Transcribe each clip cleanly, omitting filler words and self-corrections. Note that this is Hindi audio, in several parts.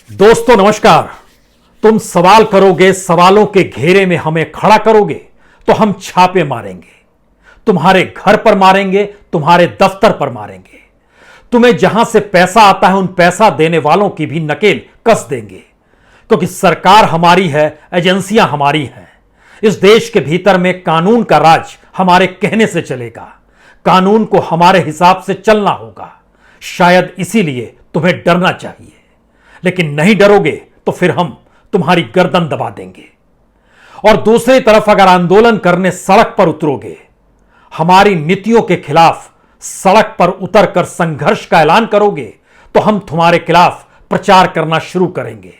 दोस्तों नमस्कार। तुम सवाल करोगे, सवालों के घेरे में हमें खड़ा करोगे तो हम छापे मारेंगे, तुम्हारे घर पर मारेंगे, तुम्हारे दफ्तर पर मारेंगे। तुम्हें जहां से पैसा आता है उन पैसा देने वालों की भी नकेल कस देंगे, क्योंकि सरकार हमारी है, एजेंसियां हमारी हैं। इस देश के भीतर में कानून का राज हमारे कहने से चलेगा, कानून को हमारे हिसाब से चलना होगा। शायद इसीलिए तुम्हें डरना चाहिए, लेकिन नहीं डरोगे तो फिर हम तुम्हारी गर्दन दबा देंगे। और दूसरी तरफ अगर आंदोलन करने सड़क पर उतरोगे, हमारी नीतियों के खिलाफ सड़क पर उतरकर संघर्ष का ऐलान करोगे, तो हम तुम्हारे खिलाफ प्रचार करना शुरू करेंगे,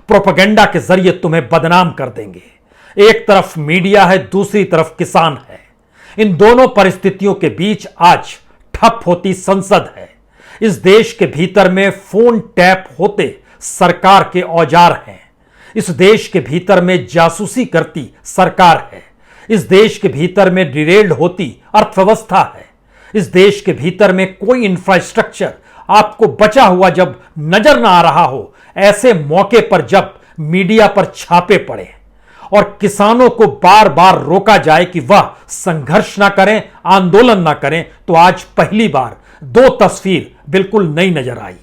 प्रोपेगेंडा के जरिए तुम्हें बदनाम कर देंगे। एक तरफ मीडिया है, दूसरी तरफ किसान है। इन दोनों परिस्थितियों के बीच आज ठप होती संसद है। इस देश के भीतर में फोन टैप होते सरकार के औजार हैं। इस देश के भीतर में जासूसी करती सरकार है। इस देश के भीतर में डिरेल्ड होती अर्थव्यवस्था है। इस देश के भीतर में कोई इंफ्रास्ट्रक्चर आपको बचा हुआ जब नजर ना आ रहा हो, ऐसे मौके पर जब मीडिया पर छापे पड़े और किसानों को बार बार रोका जाए कि वह संघर्ष ना करें, आंदोलन ना करें, तो आज पहली बार दो तस्वीर बिल्कुल नई नजर आई।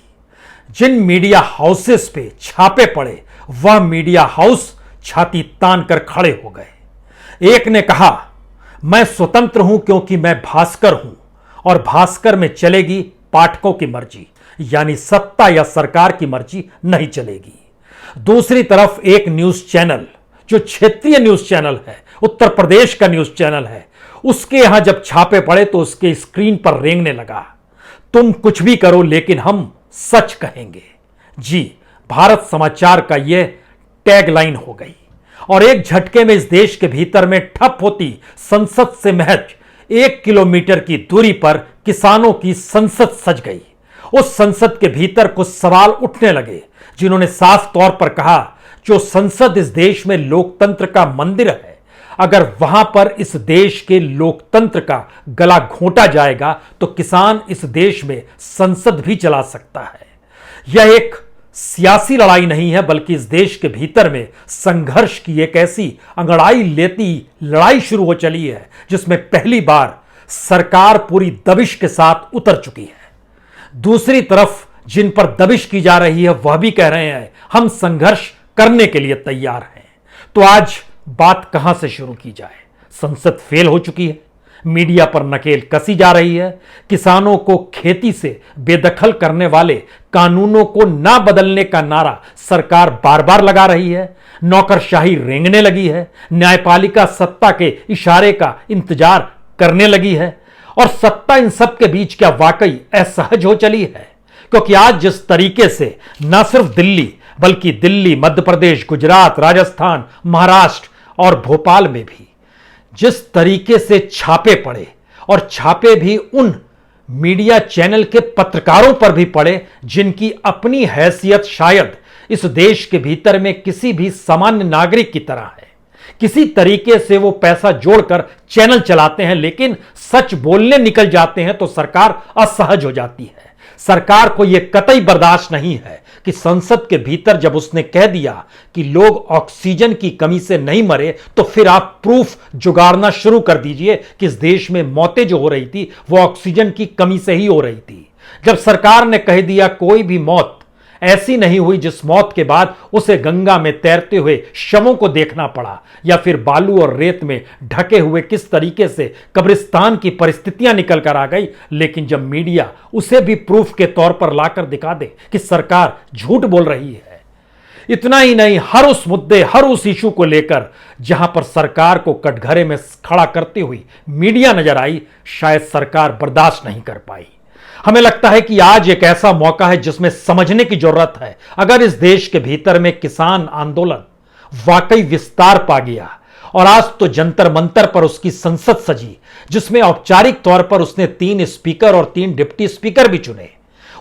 जिन मीडिया हाउसेस पे छापे पड़े, वह मीडिया हाउस छाती तान कर खड़े हो गए। एक ने कहा, मैं स्वतंत्र हूं क्योंकि मैं भास्कर हूं और भास्कर में चलेगी पाठकों की मर्जी, यानी सत्ता या सरकार की मर्जी नहीं चलेगी। दूसरी तरफ एक न्यूज चैनल, जो क्षेत्रीय न्यूज चैनल है, उत्तर प्रदेश का न्यूज चैनल है, उसके यहां जब छापे पड़े तो उसके स्क्रीन पर रेंगने लगा, तुम कुछ भी करो लेकिन हम सच कहेंगे। जी, भारत समाचार का यह टैगलाइन हो गई और एक झटके में इस देश के भीतर में ठप होती संसद से महज 1 किलोमीटर की दूरी पर किसानों की संसद सज गई। उस संसद के भीतर कुछ सवाल उठने लगे, जिन्होंने साफ तौर पर कहा, जो संसद इस देश में लोकतंत्र का मंदिर है, अगर वहां पर इस देश के लोकतंत्र का गला घोंटा जाएगा तो किसान इस देश में संसद भी चला सकता है। यह एक सियासी लड़ाई नहीं है, बल्कि इस देश के भीतर में संघर्ष की एक ऐसी अंगड़ाई लेती लड़ाई शुरू हो चली है, जिसमें पहली बार सरकार पूरी दबिश के साथ उतर चुकी है। दूसरी तरफ जिन पर दबिश की जा रही है, वह भी कह रहे हैं हम संघर्ष करने के लिए तैयार हैं। तो आज बात कहां से शुरू की जाए? संसद फेल हो चुकी है, मीडिया पर नकेल कसी जा रही है, किसानों को खेती से बेदखल करने वाले कानूनों को ना बदलने का नारा सरकार बार बार लगा रही है, नौकरशाही रेंगने लगी है, न्यायपालिका सत्ता के इशारे का इंतजार करने लगी है, और सत्ता इन सब के बीच क्या वाकई असहज हो चली है? क्योंकि आज जिस तरीके से न सिर्फ दिल्ली, बल्कि दिल्ली, मध्य प्रदेश, गुजरात, राजस्थान, महाराष्ट्र और भोपाल में भी जिस तरीके से छापे पड़े, और छापे भी उन मीडिया चैनल के पत्रकारों पर भी पड़े जिनकी अपनी हैसियत शायद इस देश के भीतर में किसी भी सामान्य नागरिक की तरह है। किसी तरीके से वो पैसा जोड़कर चैनल चलाते हैं, लेकिन सच बोलने निकल जाते हैं तो सरकार असहज हो जाती है। सरकार को यह कतई बर्दाश्त नहीं है कि संसद के भीतर जब उसने कह दिया कि लोग ऑक्सीजन की कमी से नहीं मरे, तो फिर आप प्रूफ जुगाड़ना शुरू कर दीजिए कि इस देश में मौतें जो हो रही थी वो ऑक्सीजन की कमी से ही हो रही थी। जब सरकार ने कह दिया कोई भी मौत ऐसी नहीं हुई जिस मौत के बाद उसे गंगा में तैरते हुए शवों को देखना पड़ा, या फिर बालू और रेत में ढके हुए किस तरीके से कब्रिस्तान की परिस्थितियां निकल कर आ गई, लेकिन जब मीडिया उसे भी प्रूफ के तौर पर लाकर दिखा दे कि सरकार झूठ बोल रही है। इतना ही नहीं, हर उस मुद्दे, हर उस इशू को लेकर जहां पर सरकार को कटघरे में खड़ा करती हुई मीडिया नजर आई, शायद सरकार बर्दाश्त नहीं कर पाई। हमें लगता है कि आज एक ऐसा मौका है जिसमें समझने की जरूरत है। अगर इस देश के भीतर में किसान आंदोलन वाकई विस्तार पा गया, और आज तो जंतर मंतर पर उसकी संसद सजी, जिसमें औपचारिक तौर पर उसने 3 स्पीकर और 3 डिप्टी स्पीकर भी चुने।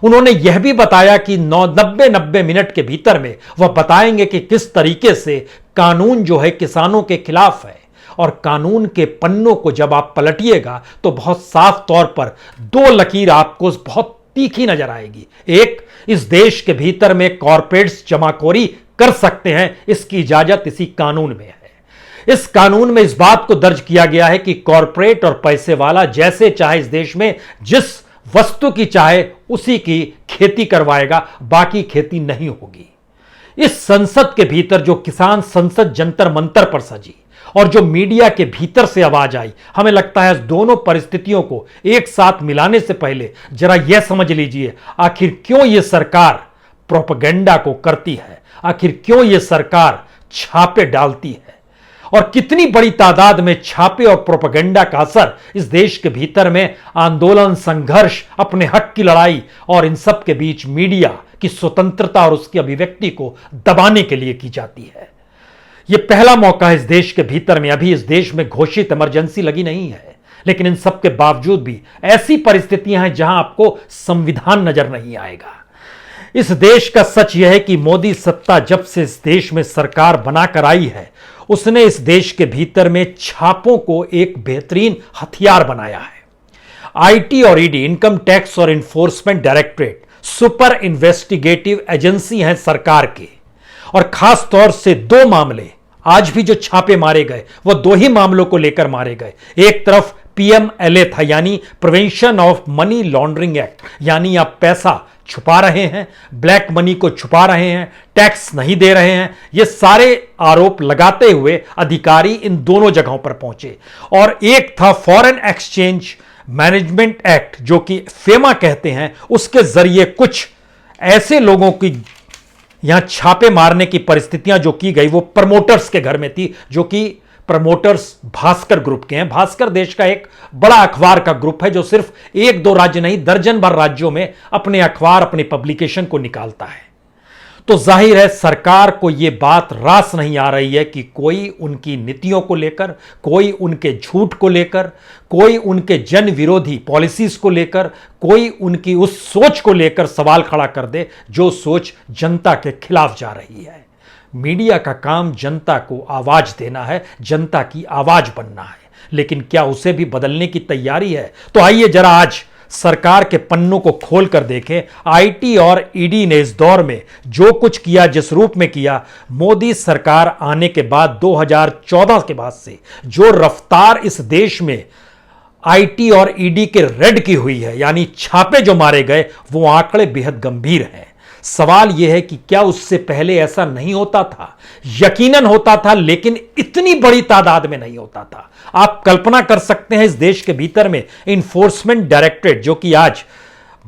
उन्होंने यह भी बताया कि 90 मिनट के भीतर में वह बताएंगे कि किस तरीके से कानून जो है किसानों के खिलाफ है, और कानून के पन्नों को जब आप पलटिएगा तो बहुत साफ तौर पर 2 लकीर आपको बहुत तीखी नजर आएगी। एक, इस देश के भीतर में कॉरपोरेट्स जमाखोरी कर सकते हैं, इसकी इजाजत इसी कानून में है। इस कानून में इस बात को दर्ज किया गया है कि कॉरपोरेट और पैसे वाला जैसे चाहे इस देश में जिस वस्तु की चाहे उसी की खेती करवाएगा, बाकी खेती नहीं होगी। इस संसद के भीतर जो किसान संसद जंतर मंतर पर सजी और जो मीडिया के भीतर से आवाज आई, हमें लगता है दोनों परिस्थितियों को एक साथ मिलाने से पहले जरा यह समझ लीजिए आखिर क्यों यह सरकार प्रोपेगेंडा को करती है, आखिर क्यों यह सरकार छापे डालती है और कितनी बड़ी तादाद में छापे और प्रोपेगेंडा का असर इस देश के भीतर में आंदोलन, संघर्ष, अपने हक की लड़ाई और इन सब के बीच मीडिया की स्वतंत्रता और उसकी अभिव्यक्ति को दबाने के लिए की जाती है। यह पहला मौका है इस देश के भीतर में, अभी इस देश में घोषित इमरजेंसी लगी नहीं है, लेकिन इन सब के बावजूद भी ऐसी परिस्थितियां हैं जहां आपको संविधान नजर नहीं आएगा। इस देश का सच यह है कि मोदी सत्ता जब से इस देश में सरकार बनाकर आई है, उसने इस देश के भीतर में छापों को एक बेहतरीन हथियार बनाया है। आईटी और ईडी, इनकम टैक्स और enforcement directorate super investigative agency हैं सरकार के, और खास तौर से दो मामले आज भी जो छापे मारे गए वो दो ही मामलों को लेकर मारे गए। एक तरफ पीएमएलए था, यानी prevention of money laundering act, यानी आप पैसा छुपा रहे हैं, ब्लैक मनी को छुपा रहे हैं, टैक्स नहीं दे रहे हैं, ये सारे आरोप लगाते हुए अधिकारी इन दोनों जगहों पर पहुंचे। और एक था फॉरेन एक्सचेंज मैनेजमेंट एक्ट, जो कि फेमा कहते हैं, उसके जरिए कुछ ऐसे लोगों की यहां छापे मारने की परिस्थितियां जो की गई वो प्रमोटर्स के घर में थी, जो कि प्रमोटर्स भास्कर ग्रुप के हैं। भास्कर देश का एक बड़ा अखबार का ग्रुप है जो सिर्फ एक दो राज्य नहीं, दर्जन भर राज्यों में अपने अखबार, अपने पब्लिकेशन को निकालता है। तो जाहिर है सरकार को यह बात रास नहीं आ रही है कि कोई उनकी नीतियों को लेकर, कोई उनके झूठ को लेकर, कोई उनके जन विरोधी पॉलिसीज को लेकर, कोई उनकी उस सोच को लेकर सवाल खड़ा कर दे जो सोच जनता के खिलाफ जा रही है। मीडिया का काम जनता को आवाज देना है, जनता की आवाज बनना है, लेकिन क्या उसे भी बदलने की तैयारी है? तो आइए जरा आज सरकार के पन्नों को खोल कर देखें। आईटी और ईडी ने इस दौर में जो कुछ किया, जिस रूप में किया, मोदी सरकार आने के बाद 2014 के बाद से जो रफ्तार इस देश में आईटी और ईडी के रेड की हुई है, यानी छापे जो मारे गए, वो आंकड़े बेहद गंभीर हैं। सवाल यह है कि क्या उससे पहले ऐसा नहीं होता था? यकीनन होता था, लेकिन इतनी बड़ी तादाद में नहीं होता था। आप कल्पना कर सकते हैं इस देश के भीतर में इन्फोर्समेंट डायरेक्टरेट, जो कि आज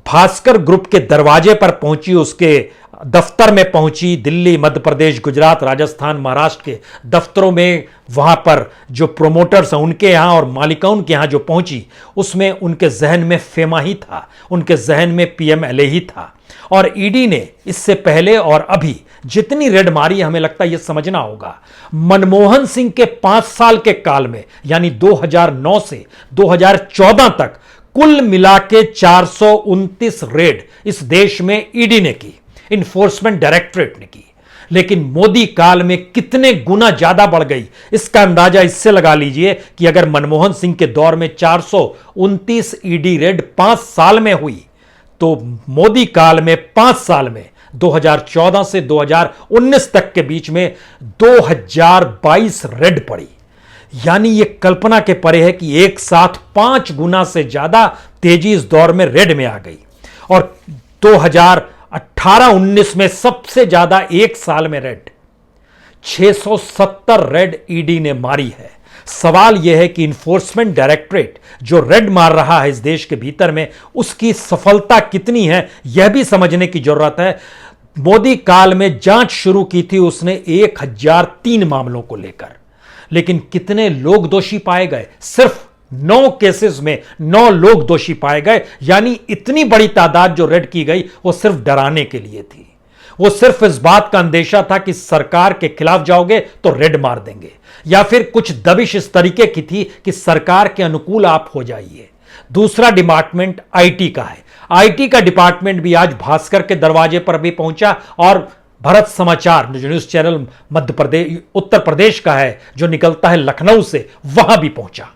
भास्कर ग्रुप के दरवाजे पर पहुंची, उसके दफ्तर में पहुंची, दिल्ली, मध्य प्रदेश, गुजरात, राजस्थान, महाराष्ट्र के दफ्तरों में, वहां पर जो प्रोमोटर्स हैं उनके यहां और मालिकाओं के यहां जो पहुंची, उसमें उनके जहन में फेमा ही था, उनके जहन में पीएमएलए ही था। और ईडी ने इससे पहले और अभी जितनी रेड मारी, हमें लगता है यह समझना होगा, मनमोहन सिंह के 5 साल के काल में, यानी 2009 से 2014 तक कुल मिला के 429 रेड इस देश में ईडी ने की, इन्फोर्समेंट डायरेक्टरेट ने की। लेकिन मोदी काल में कितने गुना ज्यादा बढ़ गई, इसका अंदाजा इससे लगा लीजिए कि अगर मनमोहन सिंह के दौर में 429 ईडी रेड 5 साल में हुई, तो मोदी काल में 5 साल में 2014 से 2019 तक के बीच में 2022 रेड पड़ी। यानी यह कल्पना के परे है कि एक साथ 5 गुना से ज्यादा तेजी इस दौर में रेड में आ गई। और 2018-19 में सबसे ज्यादा एक साल में रेड 670 रेड ईडी ने मारी है। सवाल यह है कि इन्फोर्समेंट डायरेक्टरेट जो रेड मार रहा है इस देश के भीतर में, उसकी सफलता कितनी है यह भी समझने की जरूरत है। मोदी काल में जांच शुरू की थी उसने 1003 मामलों को लेकर, लेकिन कितने लोग दोषी पाए गए? सिर्फ 9 केसेस में 9 लोग दोषी पाए गए। यानी इतनी बड़ी तादाद जो रेड की गई वो सिर्फ डराने के लिए थी, वो सिर्फ इस बात का अंदेशा था कि सरकार के खिलाफ जाओगे तो रेड मार देंगे, या फिर कुछ दबिश इस तरीके की थी कि सरकार के अनुकूल आप हो जाइए। दूसरा डिपार्टमेंट आईटी का है। आईटी का डिपार्टमेंट भी आज भास्कर के दरवाजे पर भी पहुंचा और भारत समाचार जो न्यूज चैनल मध्य प्रदेश, उत्तर प्रदेश का है, जो निकलता है लखनऊ से, वहां भी पहुंचा।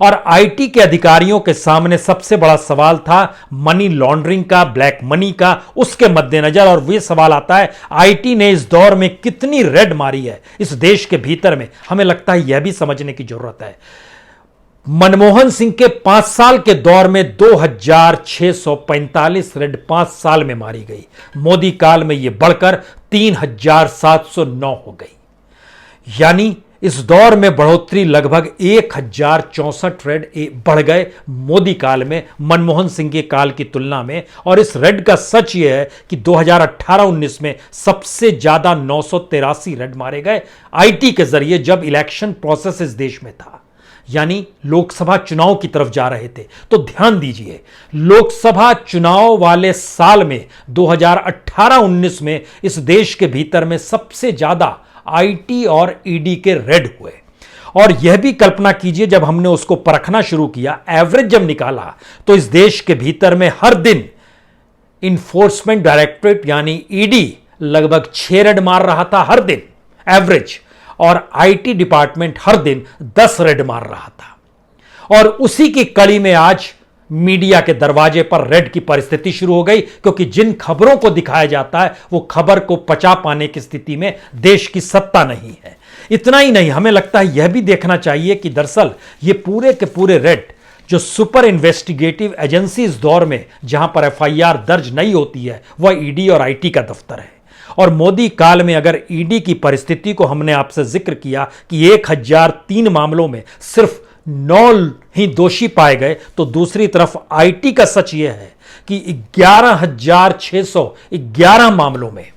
और आईटी के अधिकारियों के सामने सबसे बड़ा सवाल था मनी लॉन्ड्रिंग का, ब्लैक मनी का, उसके मद्देनजर। और वह सवाल आता है आईटी ने इस दौर में कितनी रेड मारी है इस देश के भीतर में, हमें लगता है यह भी समझने की जरूरत है। मनमोहन सिंह के 5 साल के दौर में 2645 रेड 5 साल में मारी गई। मोदी काल में यह बढ़कर 3709 हो गई, यानी इस दौर में बढ़ोतरी लगभग 1064 रेड बढ़ गए मोदी काल में मनमोहन सिंह के काल की तुलना में। और इस रेड का सच यह है कि 2018-19 में सबसे ज्यादा 983 रेड मारे गए आईटी के जरिए, जब इलेक्शन प्रोसेस इस देश में था, यानी लोकसभा चुनाव की तरफ जा रहे थे। तो ध्यान दीजिए, लोकसभा चुनाव वाले साल में 2018-19 में इस देश के भीतर में सबसे ज्यादा आईटी और ईडी के रेड हुए। और यह भी कल्पना कीजिए, जब हमने उसको परखना शुरू किया, एवरेज जब निकाला, तो इस देश के भीतर में हर दिन इन्फोर्समेंट डायरेक्टरेट यानी ईडी लगभग 6 रेड मार रहा था हर दिन एवरेज, और आईटी डिपार्टमेंट हर दिन 10 रेड मार रहा था। और उसी की कड़ी में आज मीडिया के दरवाजे पर रेड की परिस्थिति शुरू हो गई, क्योंकि जिन खबरों को दिखाया जाता है वो खबर को पचा पाने की स्थिति में देश की सत्ता नहीं है। इतना ही नहीं, हमें लगता है यह भी देखना चाहिए कि दरअसल ये पूरे के पूरे रेड जो सुपर इन्वेस्टिगेटिव एजेंसी इस दौर में जहां पर एफआईआर दर्ज नहीं होती है, वह ईडी और आईटी का दफ्तर है। और मोदी काल में अगर ईडी की परिस्थिति को हमने आपसे जिक्र किया कि 1003 मामलों में सिर्फ 9 ही दोषी पाए गए, तो दूसरी तरफ आईटी का सच यह है कि 11,611 मामलों में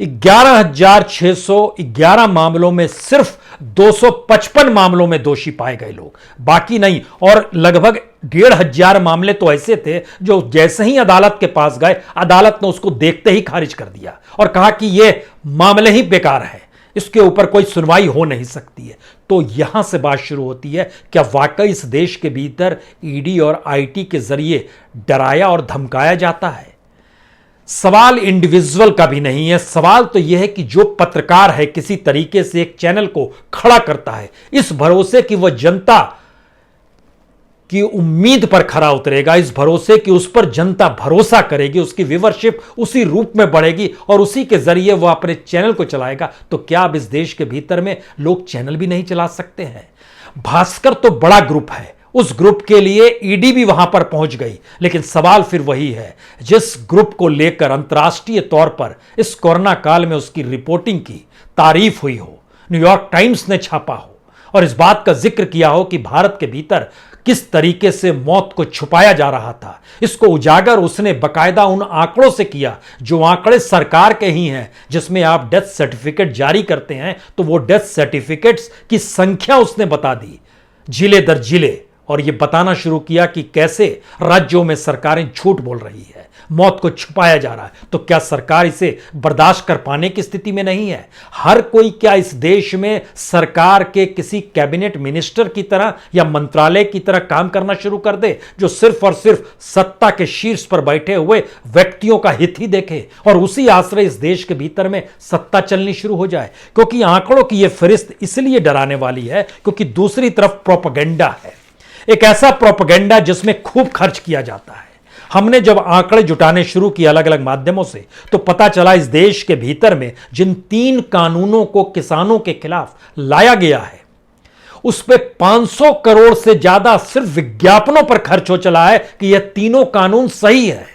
11,611 मामलों में सिर्फ 255 मामलों में दोषी पाए गए लोग, बाकी नहीं। और लगभग 1,500 मामले तो ऐसे थे जो जैसे ही अदालत के पास गए, अदालत ने उसको देखते ही खारिज कर दिया और कहा कि ये मामले ही बेकार है, इसके ऊपर कोई सुनवाई हो नहीं सकती है। तो यहां से बात शुरू होती है, क्या वाकई इस देश के भीतर ईडी और आईटी के जरिए डराया और धमकाया जाता है? सवाल इंडिविजुअल का भी नहीं है, सवाल तो यह है कि जो पत्रकार है किसी तरीके से एक चैनल को खड़ा करता है इस भरोसे कि वह जनता की उम्मीद पर खरा उतरेगा, इस भरोसे कि उस पर जनता भरोसा करेगी, उसकी व्यूवरशिप उसी रूप में बढ़ेगी और उसी के जरिए वह अपने चैनल को चलाएगा, तो क्या अब इस देश के भीतर में लोग चैनल भी नहीं चला सकते हैं? भास्कर तो बड़ा ग्रुप है, उस ग्रुप के लिए ईडी भी वहां पर पहुंच गई, लेकिन सवाल फिर वही है, जिस ग्रुप को लेकर अंतर्राष्ट्रीय तौर पर इस कोरोना काल में उसकी रिपोर्टिंग की तारीफ हुई हो, न्यूयॉर्क टाइम्स ने छापा हो और इस बात का जिक्र किया हो कि भारत के भीतर किस तरीके से मौत को छुपाया जा रहा था, इसको उजागर उसने बकायदा उन आंकड़ों से किया जो आंकड़े सरकार के ही हैं, जिसमें आप डेथ सर्टिफिकेट जारी करते हैं तो वो डेथ सर्टिफिकेट्स की संख्या उसने बता दी जिले दर जिले, और ये बताना शुरू किया कि कैसे राज्यों में सरकारें झूठ बोल रही है, मौत को छुपाया जा रहा है। तो क्या सरकार इसे बर्दाश्त कर पाने की स्थिति में नहीं है? हर कोई क्या इस देश में सरकार के किसी कैबिनेट मिनिस्टर की तरह या मंत्रालय की तरह काम करना शुरू कर दे, जो सिर्फ और सिर्फ सत्ता के शीर्ष पर बैठे हुए व्यक्तियों का हित ही देखे और उसी आश्रय इस देश के भीतर में सत्ता चलनी शुरू हो जाए? क्योंकि आंकड़ों की यह फहरिस्त इसलिए डराने वाली है क्योंकि दूसरी तरफ प्रोपेगेंडा है, एक ऐसा प्रोपेगेंडा जिसमें खूब खर्च किया जाता है। हमने जब आंकड़े जुटाने शुरू किए अलग अलग माध्यमों से, तो पता चला इस देश के भीतर में जिन 3 कानूनों को किसानों के खिलाफ लाया गया है, उस पे 500 करोड़ से ज्यादा सिर्फ विज्ञापनों पर खर्च हो चला है कि यह तीनों कानून सही है।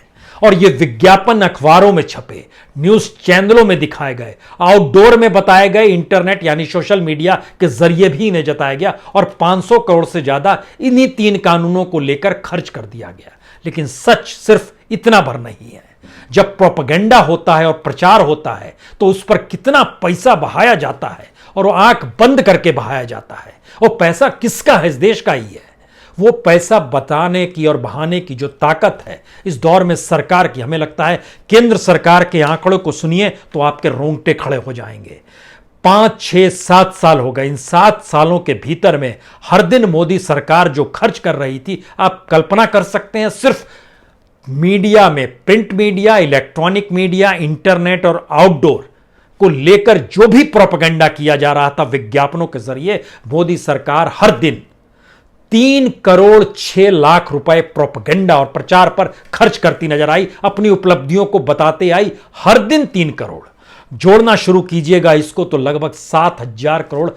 और ये विज्ञापन अखबारों में छपे, न्यूज चैनलों में दिखाए गए, आउटडोर में बताए गए, इंटरनेट यानी सोशल मीडिया के जरिए भी इन्हें जताया गया और 500 करोड़ से ज्यादा इन्हीं 3 कानूनों को लेकर खर्च कर दिया गया। लेकिन सच सिर्फ इतना भर नहीं है। जब प्रोपेगेंडा होता है और प्रचार होता है तो उस पर कितना पैसा बहाया जाता है और वो आंख बंद करके बहाया जाता है। और पैसा किसका है? इस देश का ही है। वो पैसा बताने की और बहाने की जो ताकत है इस दौर में सरकार की, हमें लगता है केंद्र सरकार के आंकड़ों को सुनिए तो आपके रोंगटे खड़े हो जाएंगे। 5, 6, 7 साल हो गए। इन 7 सालों के भीतर में हर दिन मोदी सरकार जो खर्च कर रही थी, आप कल्पना कर सकते हैं, सिर्फ मीडिया में, print media, electronic media, internet और आउटडोर को लेकर जो भी प्रोपेगेंडा किया जा रहा था विज्ञापनों के जरिए, मोदी सरकार हर दिन 3 करोड़ 6 लाख रुपए प्रोपेगेंडा और प्रचार पर खर्च करती नजर आई, अपनी उपलब्धियों को बताते आई। हर दिन 3 करोड़ जोड़ना शुरू कीजिएगा इसको तो लगभग 7,000 करोड़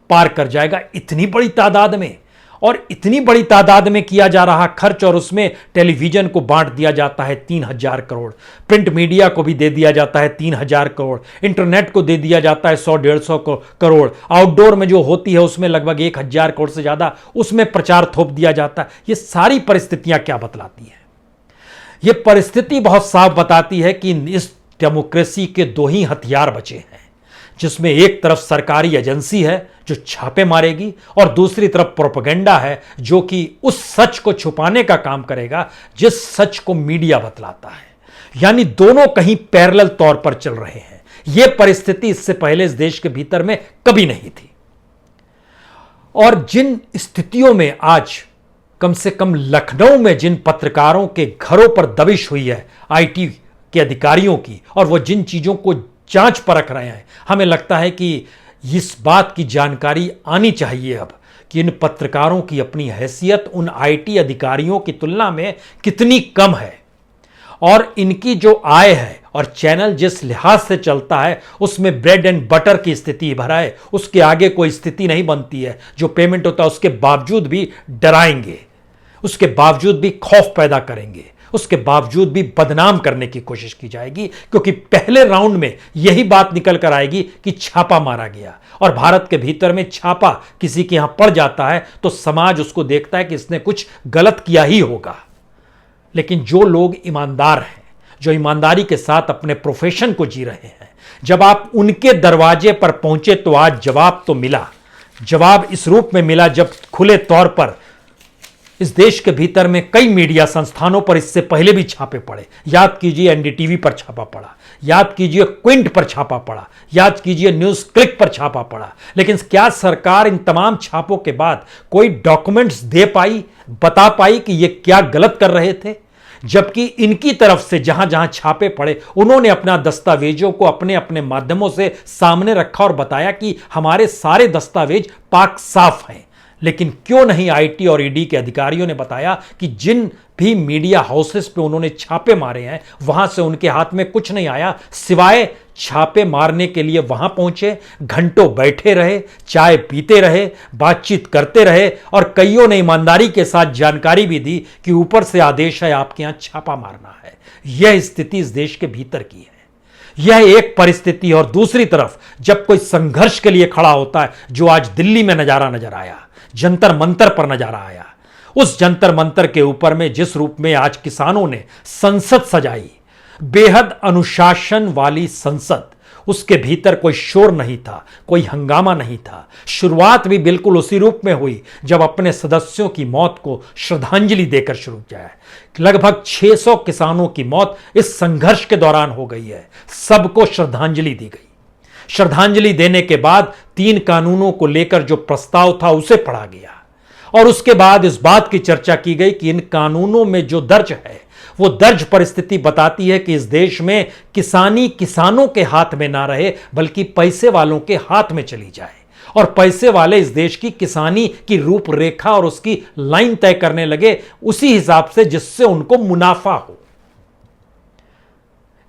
पार कर जाएगा। इतनी बड़ी तादाद में, और इतनी बड़ी तादाद में किया जा रहा खर्च, और उसमें टेलीविजन को बांट दिया जाता है 3,000 करोड़, प्रिंट मीडिया को भी दे दिया जाता है 3,000 करोड़, इंटरनेट को दे दिया जाता है 100-150 करोड़, आउटडोर में जो होती है उसमें लगभग 1,000 करोड़ से ज्यादा उसमें प्रचार थोप दिया जाता है। ये सारी परिस्थितियां क्या बतलाती हैं? ये परिस्थिति बहुत साफ बताती है कि इस डेमोक्रेसी के दो ही हथियार बचे हैं, जिसमें एक तरफ सरकारी एजेंसी है जो छापे मारेगी, और दूसरी तरफ प्रोपेगेंडा है जो कि उस सच को छुपाने का काम करेगा जिस सच को मीडिया बतलाता है। यानी दोनों कहीं पैरेलल तौर पर चल रहे हैं। यह परिस्थिति इससे पहले इस देश के भीतर में कभी नहीं थी। और जिन स्थितियों में आज कम से कम लखनऊ में जिन पत्रकारों के घरों पर दबिश हुई है आईटी के अधिकारियों की, और वो जिन चीजों को जांच परख रहे हैं, हमें लगता है कि इस बात की जानकारी आनी चाहिए अब कि इन पत्रकारों की अपनी हैसियत उन आईटी अधिकारियों की तुलना में कितनी कम है, और इनकी जो आय है और चैनल जिस लिहाज से चलता है उसमें ब्रेड एंड बटर की स्थिति भरा है, उसके आगे कोई स्थिति नहीं बनती है। जो पेमेंट होता है उसके बावजूद भी डराएंगे, उसके बावजूद भी खौफ पैदा करेंगे, उसके बावजूद भी बदनाम करने की कोशिश की जाएगी, क्योंकि पहले राउंड में यही बात निकल कर आएगी कि छापा मारा गया। और भारत के भीतर में छापा किसी के यहां पड़ जाता है तो समाज उसको देखता है कि इसने कुछ गलत किया ही होगा। लेकिन जो लोग ईमानदार हैं, जो ईमानदारी के साथ अपने प्रोफेशन को जी रहे हैं, जब आप उनके दरवाजे पर पहुंचे तो आज जवाब तो मिला। जवाब इस रूप में मिला जब खुले तौर पर इस देश के भीतर में कई मीडिया संस्थानों पर इससे पहले भी छापे पड़े। याद कीजिए एनडीटीवी पर छापा पड़ा, याद कीजिए क्विंट पर छापा पड़ा, याद कीजिए न्यूज क्लिक पर छापा पड़ा। लेकिन क्या सरकार इन तमाम छापों के बाद कोई डॉक्यूमेंट्स दे पाई, बता पाई कि ये क्या गलत कर रहे थे? जबकि इनकी तरफ से जहां जहां छापे पड़े उन्होंने अपना दस्तावेजों को अपने अपने माध्यमों से सामने रखा और बताया कि हमारे सारे दस्तावेज पाक साफ हैं। लेकिन क्यों नहीं आईटी और ईडी के अधिकारियों ने बताया कि जिन भी मीडिया हाउसेस पे उन्होंने छापे मारे हैं वहां से उनके हाथ में कुछ नहीं आया, सिवाय छापे मारने के लिए वहां पहुंचे, घंटों बैठे रहे, चाय पीते रहे, बातचीत करते रहे, और कईयों ने ईमानदारी के साथ जानकारी भी दी कि ऊपर से आदेश है आपके यहां छापा मारना है। यह स्थिति इस देश के भीतर की है। यह एक परिस्थिति। और दूसरी तरफ जब कोई संघर्ष के लिए खड़ा होता है, जो आज दिल्ली में नजारा नजर आया, जंतर मंतर पर नजारा आया, उस जंतर मंतर के ऊपर में जिस रूप में आज किसानों ने संसद सजाई, बेहद अनुशासन वाली संसद, उसके भीतर कोई शोर नहीं था, कोई हंगामा नहीं था। शुरुआत भी बिल्कुल उसी रूप में हुई जब अपने सदस्यों की मौत को श्रद्धांजलि देकर शुरू किया है। लगभग 600 किसानों की मौत इस संघर्ष के दौरान हो गई है। सबको श्रद्धांजलि दी गई। श्रद्धांजलि देने के बाद 3 कानूनों को लेकर जो प्रस्ताव था उसे पढ़ा गया, और उसके बाद इस बात की चर्चा की गई कि इन कानूनों में जो दर्ज है वो दर्ज परिस्थिति बताती है कि इस देश में किसानी किसानों के हाथ में ना रहे बल्कि पैसे वालों के हाथ में चली जाए, और पैसे वाले इस देश की किसानी की रूपरेखा और उसकी लाइन तय करने लगे उसी हिसाब से जिससे उनको मुनाफा हो।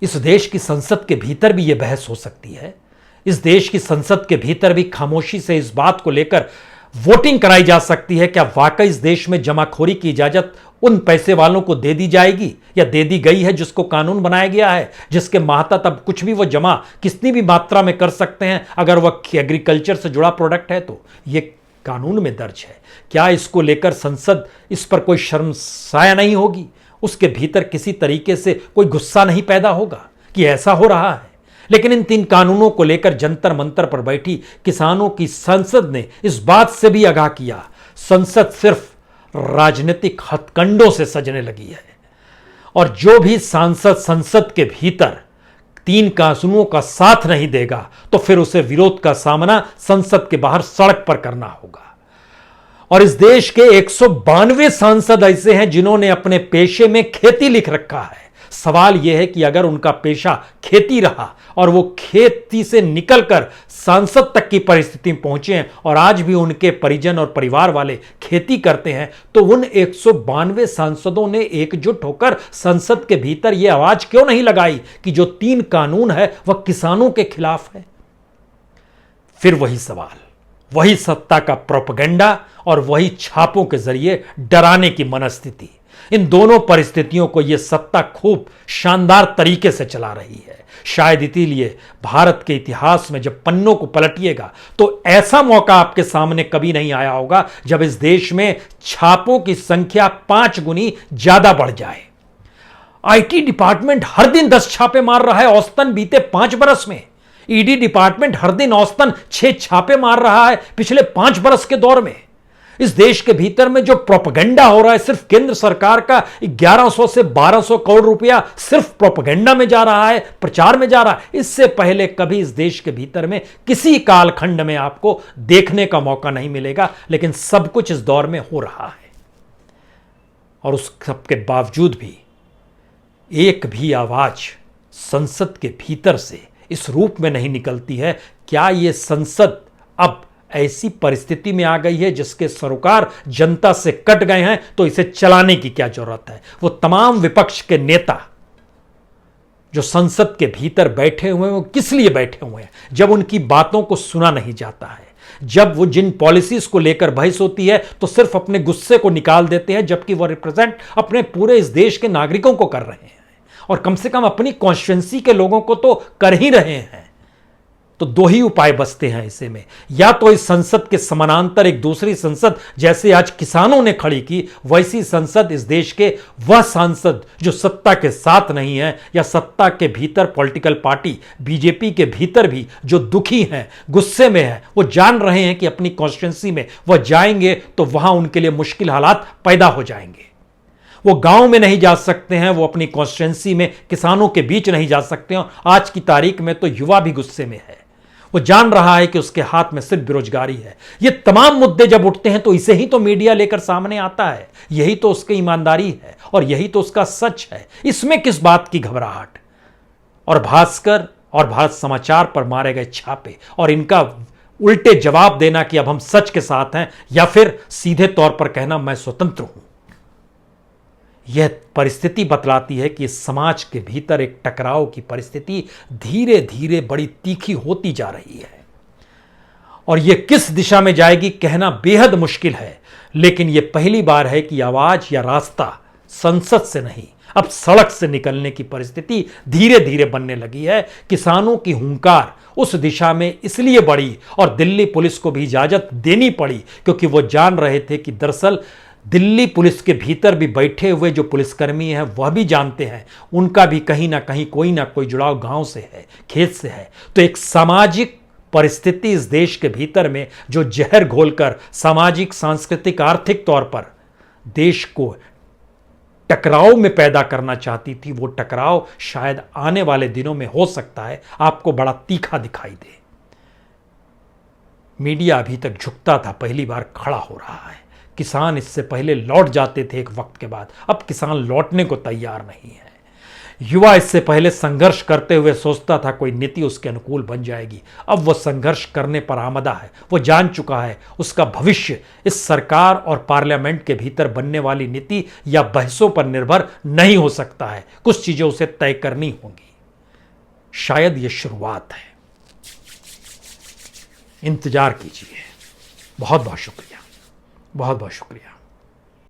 इस देश की संसद के भीतर भी यह बहस हो सकती है। इस देश की संसद के भीतर भी खामोशी से इस बात को लेकर वोटिंग कराई जा सकती है, क्या वाकई इस देश में जमाखोरी की इजाजत उन पैसे वालों को दे दी जाएगी या दे दी गई है जिसको कानून बनाया गया है, जिसके मातहत अब कुछ भी वो जमा कितनी भी मात्रा में कर सकते हैं अगर वह एग्रीकल्चर से जुड़ा प्रोडक्ट है तो ये कानून में दर्ज है। क्या इसको लेकर संसद इस पर कोई शर्मसाया नहीं होगी? उसके भीतर किसी तरीके से कोई गुस्सा नहीं पैदा होगा कि ऐसा हो रहा है? लेकिन इन 3 कानूनों को लेकर जंतर मंतर पर बैठी किसानों की संसद ने इस बात से भी आगाह किया, संसद सिर्फ राजनीतिक हथकंडों से सजने लगी है, और जो भी सांसद संसद के भीतर 3 कानूनों का साथ नहीं देगा तो फिर उसे विरोध का सामना संसद के बाहर सड़क पर करना होगा। और इस देश के 192 सांसद ऐसे हैं जिन्होंने अपने पेशे में खेती लिख रखा है, सवाल यह है कि अगर उनका पेशा खेती रहा और वो खेती से निकलकर सांसद तक की परिस्थिति में पहुंचे हैं और आज भी उनके परिजन और परिवार वाले खेती करते हैं, तो उन 192 सांसदों ने एकजुट होकर संसद के भीतर यह आवाज क्यों नहीं लगाई कि जो 3 कानून है वह किसानों के खिलाफ है? फिर वही सवाल, वही सत्ता का प्रोपेगेंडा और वही छापों के जरिए डराने की मनस्थिति। इन दोनों परिस्थितियों को यह सत्ता खूब शानदार तरीके से चला रही है। शायद इसीलिए भारत के इतिहास में जब पन्नों को पलटिएगा तो ऐसा मौका आपके सामने कभी नहीं आया होगा जब इस देश में छापों की संख्या 5 गुनी ज्यादा बढ़ जाए। आईटी डिपार्टमेंट हर दिन 10 छापे मार रहा है औसतन बीते 5 बरस में। ईडी डिपार्टमेंट हर दिन औसतन 6 छापे मार रहा है पिछले 5 बरस के दौर में। इस देश के भीतर में जो प्रोपेगेंडा हो रहा है, सिर्फ केंद्र सरकार का 1100 से 1200 करोड़ रुपया सिर्फ प्रोपेगेंडा में जा रहा है, प्रचार में जा रहा है। इससे पहले कभी इस देश के भीतर में किसी कालखंड में आपको देखने का मौका नहीं मिलेगा, लेकिन सब कुछ इस दौर में हो रहा है। और उस सब के बावजूद भी एक भी आवाज संसद के भीतर से इस रूप में नहीं निकलती है। क्या यह संसद अब ऐसी परिस्थिति में आ गई है जिसके सरोकार जनता से कट गए हैं, तो इसे चलाने की क्या जरूरत है? वो तमाम विपक्ष के नेता जो संसद के भीतर बैठे हुए हैं, वो किस लिए बैठे हुए हैं? जब उनकी बातों को सुना नहीं जाता है, जब वो जिन पॉलिसीज को लेकर बहस होती है तो सिर्फ अपने गुस्से को निकाल देते हैं, जबकि वो रिप्रेजेंट अपने पूरे इस देश के नागरिकों को कर रहे हैं और कम से कम अपनी कॉन्स्टिट्यूएंसी के लोगों को तो कर ही रहे हैं। तो 2 ही उपाय बचते हैं ऐसे में, या तो इस संसद के समानांतर एक दूसरी संसद जैसे आज किसानों ने खड़ी की, वैसी संसद इस देश के वह सांसद जो सत्ता के साथ नहीं है या सत्ता के भीतर पॉलिटिकल पार्टी बीजेपी के भीतर भी जो दुखी हैं, गुस्से में हैं, वो जान रहे हैं कि अपनी कॉन्स्टिट्यूएंसी में वह जाएंगे तो वहां उनके लिए मुश्किल हालात पैदा हो जाएंगे। वो गांव में नहीं जा सकते हैं, वो अपनी कॉन्स्टिट्यूएंसी में किसानों के बीच नहीं जा सकते हैं। आज की तारीख में तो युवा भी गुस्से में है, वो जान रहा है कि उसके हाथ में सिर्फ बेरोजगारी है। ये तमाम मुद्दे जब उठते हैं तो इसे ही तो मीडिया लेकर सामने आता है, यही तो उसकी ईमानदारी है और यही तो उसका सच है। इसमें किस बात की घबराहट? और भास्कर और भारत समाचार पर मारे गए छापे और इनका उल्टे जवाब देना कि अब हम सच के साथ हैं, या फिर सीधे तौर पर कहना मैं स्वतंत्र हूं, यह परिस्थिति बतलाती है कि समाज के भीतर एक टकराव की परिस्थिति धीरे धीरे बड़ी तीखी होती जा रही है। और यह किस दिशा में जाएगी कहना बेहद मुश्किल है, लेकिन यह पहली बार है कि आवाज या रास्ता संसद से नहीं, अब सड़क से निकलने की परिस्थिति धीरे धीरे बनने लगी है। किसानों की हुंकार उस दिशा में इसलिए बढ़ी और दिल्ली पुलिस को भी इजाजत देनी पड़ी क्योंकि वो जान रहे थे कि दरअसल दिल्ली पुलिस के भीतर भी बैठे हुए जो पुलिसकर्मी हैं वह भी जानते हैं उनका भी कहीं ना कहीं कोई ना कोई जुड़ाव गांव से है, खेत से है। तो एक सामाजिक परिस्थिति इस देश के भीतर में जो जहर घोलकर सामाजिक, सांस्कृतिक, आर्थिक तौर पर देश को टकराव में पैदा करना चाहती थी, वो टकराव शायद आने वाले दिनों में हो सकता है आपको बड़ा तीखा दिखाई दे। मीडिया अभी तक झुकता था, पहली बार खड़ा हो रहा है। किसान इससे पहले लौट जाते थे एक वक्त के बाद, अब किसान लौटने को तैयार नहीं है। युवा इससे पहले संघर्ष करते हुए सोचता था कोई नीति उसके अनुकूल बन जाएगी, अब वह संघर्ष करने पर आमदा है। वो जान चुका है उसका भविष्य इस सरकार और पार्लियामेंट के भीतर बनने वाली नीति या बहसों पर निर्भर नहीं हो सकता है, कुछ चीजें उसे तय करनी होंगी। शायद ये शुरुआत है, इंतजार कीजिए। बहुत बहुत शुक्रिया, बहुत बहुत शुक्रिया।